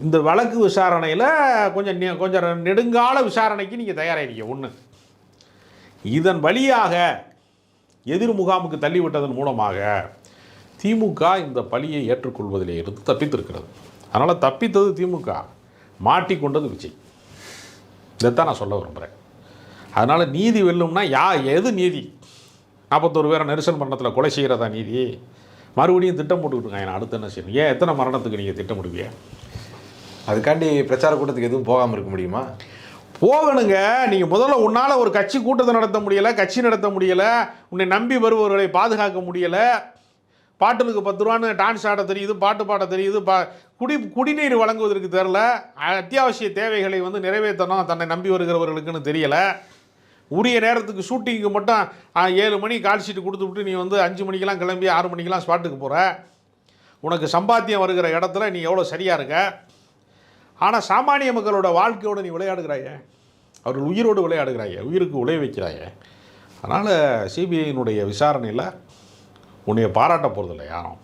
இந்த வழக்கு விசாரணையில் கொஞ்சம் நெடுங்கால விசாரணைக்கு நீங்கள் தயாராகிங்க ஒன்று. இதன் வழியாக எதிர் முகாமுக்கு தள்ளிவிட்டதன் மூலமாக திமுக இந்த பழியை ஏற்றுக்கொள்வதிலே இருந்து தப்பித்திருக்கிறது. அதனால் தப்பித்தது திமுக, மாட்டிக்கொண்டது விஜய். இதைத்தான் நான் சொல்ல விரும்புகிறேன். அதனால் நீதி வெல்லும்னா எது நீதி? 41 பேரை நெரிசல் மரணத்தில் கொலை செய்கிறதா நீதி? மறுபடியும் திட்டம் போட்டுக்கிட்டு அடுத்து என்ன செய்யணும்? ஏன் எத்தனை மரணத்துக்கு நீங்கள் திட்டமிடுவீங்க? அதுக்காண்டி பிரச்சார கூட்டத்துக்கு எதுவும் போகாமல் இருக்க முடியுமா? போகணுங்க. நீங்கள் முதல்ல உன்னால் ஒரு கட்சி கூட்டத்தை நடத்த முடியலை, கட்சி நடத்த முடியலை, உன்னை நம்பி வருபவர்களை பாதுகாக்க முடியலை. பாட்டுக்கு 10 ரூபான்னு டான்ஸ் ஆட தெரியுது, பாட்டு பாட தெரியுது, குடிநீர் வழங்குவதற்கு தெரில, அத்தியாவசிய தேவைகளை நிறைவேற்றணும் தன்னை நம்பி வருகிறவர்களுக்குன்னு தெரியலை. உரிய நேரத்துக்கு ஷூட்டிங்க்கு மட்டும் 7 மணி கால் ஷீட்டு கொடுத்து விட்டு நீ 5 மணிக்கெலாம் கிளம்பி 6 மணிக்கெலாம் ஸ்பாட்டுக்கு போகிற. உனக்கு சம்பாத்தியம் வருகிற இடத்துல நீ எவ்வளோ சரியாக இருக்க. ஆனால் சாமானிய மக்களோட வாழ்க்கையோடு நீ விளையாடுகிறாய, அவர்கள் உயிரோடு விளையாடுகிறாய, உயிருக்கு உழை வைக்கிறாய. அதனால் சிபிஐயினுடைய விசாரணையில் உன்னைய பாராட்ட போகிறதில்ல யாரும்.